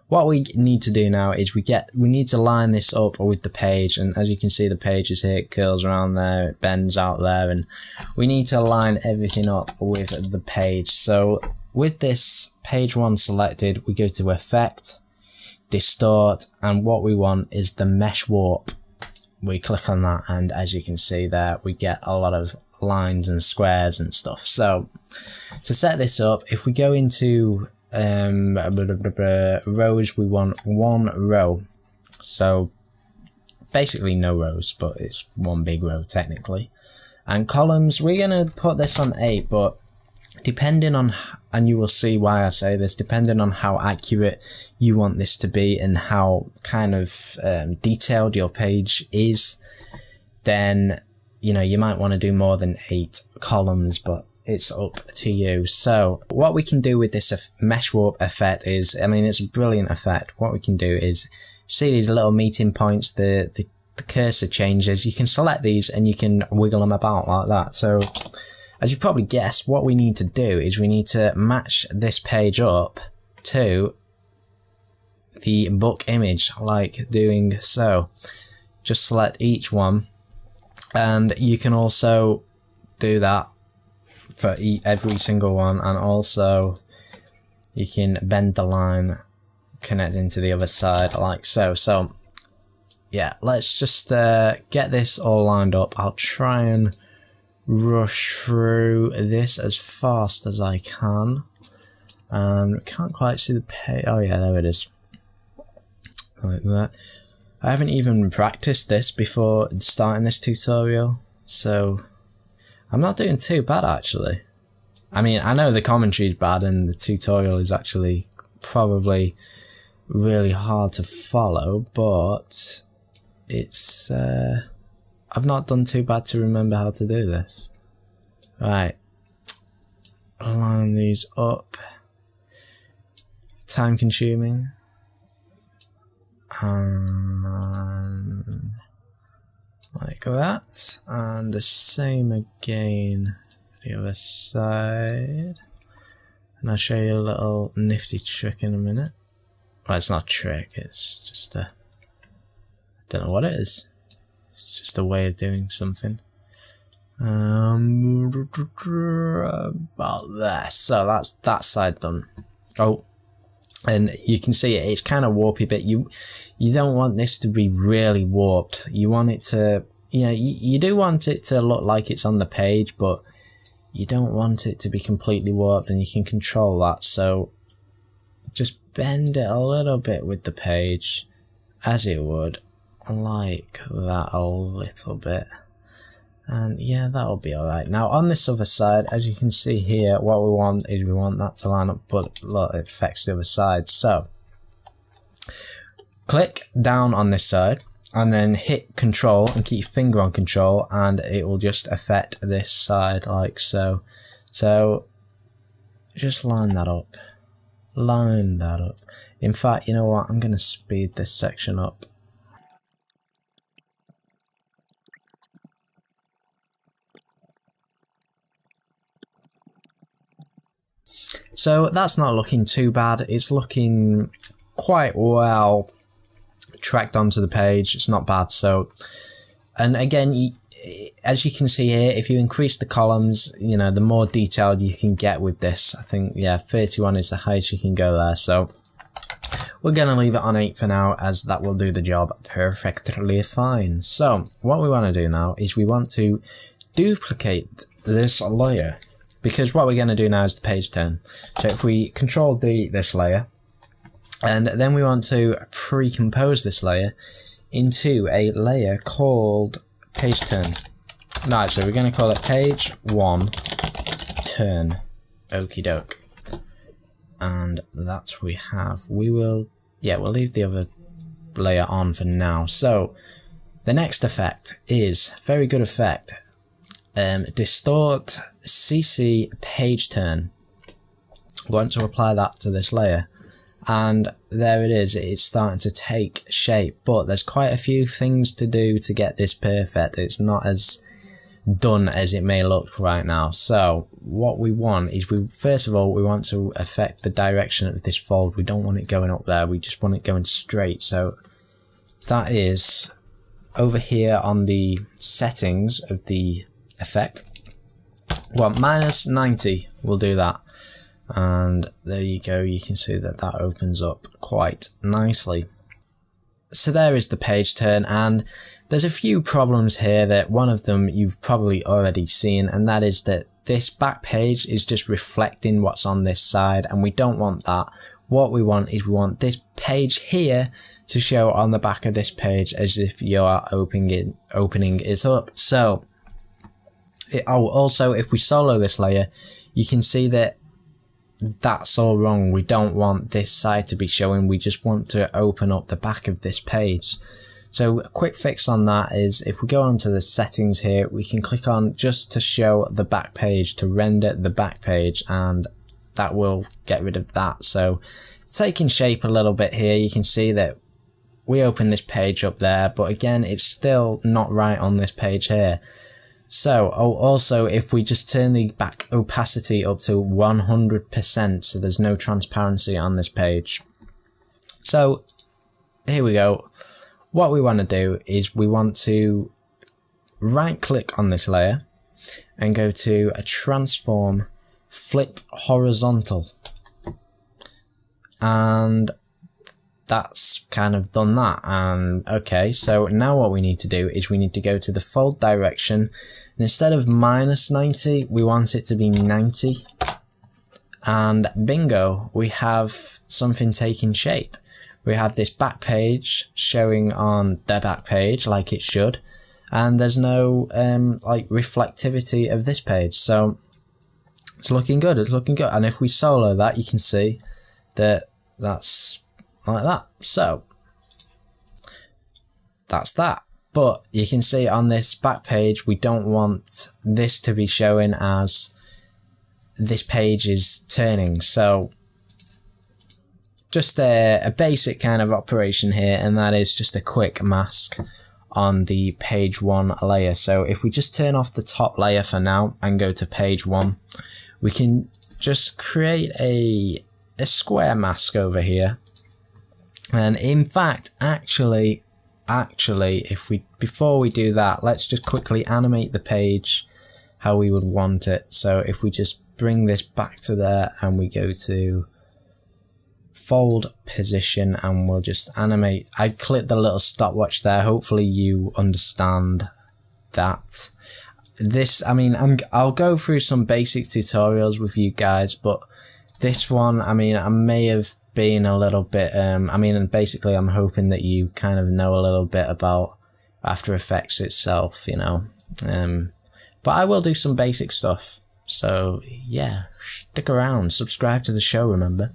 what we need to do now is we need to line this up with the page, and as you can see, the page is here, it curls around there, it bends out there, and we need to line everything up with the page. So with this page 1 selected, we go to Effect, Distort, and what we want is the Mesh Warp. We click on that, and as you can see there, we get a lot of lines and squares and stuff. So to set this up, if we go into rows, we want 1 row, so basically no rows, but it's 1 big row technically. And columns, we're going to put this on 8, but depending on, and you will see why I say this, depending on how accurate you want this to be and how kind of detailed your page is, then you know, you might want to do more than 8 columns, but it's up to you. So what we can do with this Mesh Warp effect is, I mean, it's a brilliant effect. What we can do is, see these little meeting points, the cursor changes, you can select these and you can wiggle them about like that. So as you've probably guessed, what we need to do is we need to match this page up to the book image, like doing so. Just select each one, and you can also do that for every single one, and also you can bend the line connecting to the other side like so. So yeah, let's just get this all lined up. I'll try and rush through this as fast as I can, and can't quite see the page. Oh yeah, there it is, like that. I haven't even practiced this before starting this tutorial, so I'm not doing too bad actually. I mean, I know the commentary is bad and the tutorial is actually probably really hard to follow, but it's I've not done too bad to remember how to do this. Right, line these up. Time consuming. And like that, and the same again the other side, and I'll show you a little nifty trick in a minute. Well, it's not a trick, it's just a, I don't know what it is, it's just a way of doing something. About there, so that's that side done. Oh, and you can see it's kind of warpy, but you don't want this to be really warped. You want it to, you know, you do want it to look like it's on the page, but you don't want it to be completely warped, and you can control that. So just bend it a little bit with the page, as it would, like that a little bit. And yeah, that'll be alright. Now on this other side, as you can see here, what we want is we want that to line up, but look, it affects the other side. So click down on this side and then hit Control and keep your finger on Control, and it will just affect this side like so. So just line that up. Line that up. In fact, you know what? I'm going to speed this section up. So that's not looking too bad. It's looking quite well tracked onto the page. It's not bad. So, and again, as you can see here, if you increase the columns, you know, the more detailed you can get with this. I think, yeah, 31 is the highest you can go there. So we're going to leave it on 8 for now, as that will do the job perfectly fine. So what we want to do now is we want to duplicate this layer, because what we're going to do now is the page turn. So if we Control D this layer, and then we want to pre-compose this layer into a layer called page turn. No, actually, we're going to call it page 1 turn. Okie doke. And that's what we have. We will, yeah, we'll leave the other layer on for now. So the next effect is very good effect. Distort CC page turn. We want to apply that to this layer, and there it is. It's starting to take shape, but there's quite a few things to do to get this perfect. It's not as done as it may look right now. So what we want is, first of all we want to affect the direction of this fold. We don't want it going up there, we just want it going straight. So that is over here on the settings of the effect. Well, -90 will do that, and there you go, you can see that that opens up quite nicely. So there is the page turn, and there's a few problems here. That one of them you've probably already seen, and that is that this back page is just reflecting what's on this side, and we don't want that. What we want is, we want this page here to show on the back of this page as if you are opening it up. So also, if we solo this layer, you can see that that's all wrong. We don't want this side to be showing, we just want to open up the back of this page. So a quick fix on that is, if we go onto the settings here, we can click on just to show the back page, to render the back page, and that will get rid of that. So it's taking shape a little bit here. You can see that we open this page up there, but again, it's still not right on this page here. So also, if we just turn the back opacity up to 100%, so there's no transparency on this page. So here we go. What we want to do is, we want to right click on this layer and go to a transform, flip horizontal, and that's kind of done that. And okay, so now what we need to do is, we need to go to the fold direction, and instead of -90 we want it to be 90, and bingo, we have something taking shape. We have this back page showing on the back page like it should, and there's no like reflectivity of this page. So it's looking good, it's looking good. And if we solo that, you can see that that's like that. So that's that. But you can see on this back page, we don't want this to be showing as this page is turning. So just a basic kind of operation here, and that is just a quick mask on the page 1 layer. So if we just turn off the top layer for now and go to page 1, we can just create a square mask over here. And in fact, actually, if we, before we do that, let's just quickly animate the page how we would want it. So if we just bring this back to there, and we go to fold position, and we'll just animate. I clicked the little stopwatch there. Hopefully you understand that. This, I mean, I'll go through some basic tutorials with you guys, but this one, I mean, I may have been a little bit, I mean, basically I'm hoping that you kind of know a little bit about After Effects itself, you know, but I will do some basic stuff. So yeah, stick around, subscribe to the show, remember.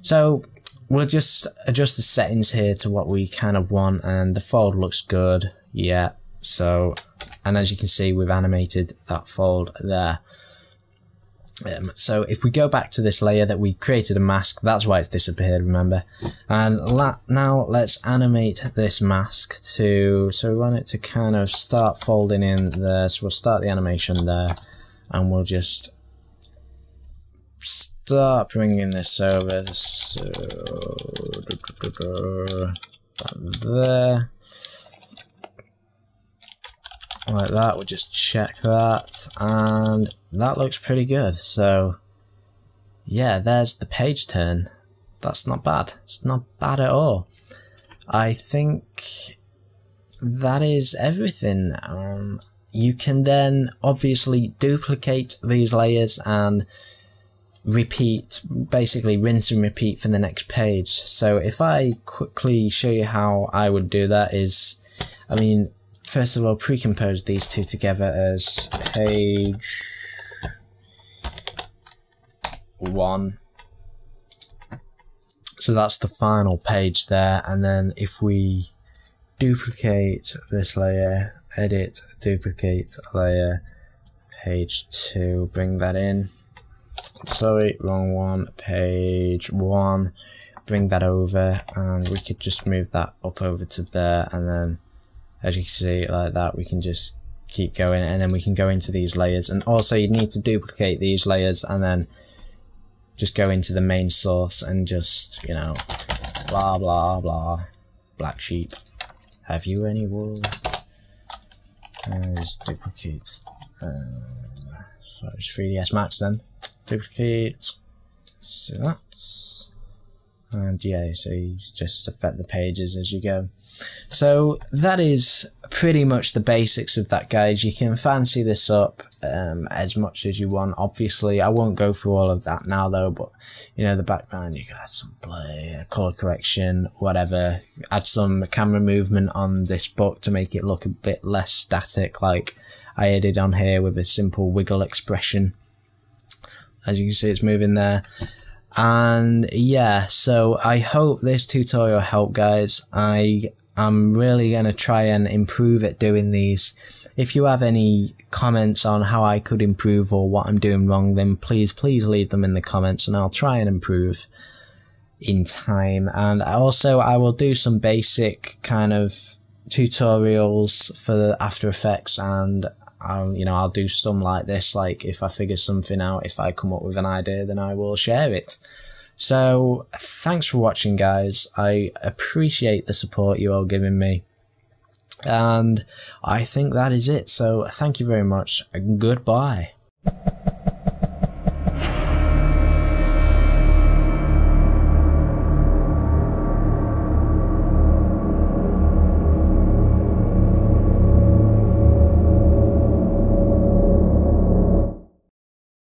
So we'll just adjust the settings here to what we kind of want, and the fold looks good, yeah. So, and as you can see, we've animated that fold there. So if we go back to this layer that we created a mask, that's why it's disappeared, remember. And now let's animate this mask to, so we want it to kind of start folding in there. So we'll start the animation there, and we'll just start bringing this over, so there, like that. We'll just check that, and that looks pretty good. So yeah, there's the page turn. That's not bad, it's not bad at all. I think that is everything. You can then obviously duplicate these layers and repeat, basically rinse and repeat for the next page. So if I quickly show you how I would do that is, I mean, first of all, pre-compose these two together as page 1. So that's the final page there, and then if we duplicate this layer, edit, duplicate layer, page 2, bring that in. Sorry, wrong one, page 1, bring that over, and we could just move that up over to there, and then as you can see like that, we can just keep going, and then we can go into these layers. And also you need to duplicate these layers and then just go into the main source and just, you know, blah blah blah. Black sheep, have you any wool? Just duplicate. So it's 3ds Max then. Duplicate. So that's, and yeah, so you just affect the pages as you go. So that is pretty much the basics of that, guys. You can fancy this up as much as you want. Obviously I won't go through all of that now though, but you know, the background, you can add some blur, color correction, whatever, add some camera movement on this book to make it look a bit less static, like I added on here with a simple wiggle expression. As you can see, it's moving there. And yeah, so I hope this tutorial helped, guys. I'm really going to try and improve at doing these. If you have any comments on how I could improve or what I'm doing wrong, then please leave them in the comments and I'll try and improve in time. And also I will do some basic kind of tutorials for the After Effects, and I'll do some like this, like if I figure something out, if I come up with an idea, then I will share it. So thanks for watching, guys. I appreciate the support you all giving me, and I think that is it. So thank you very much. Goodbye.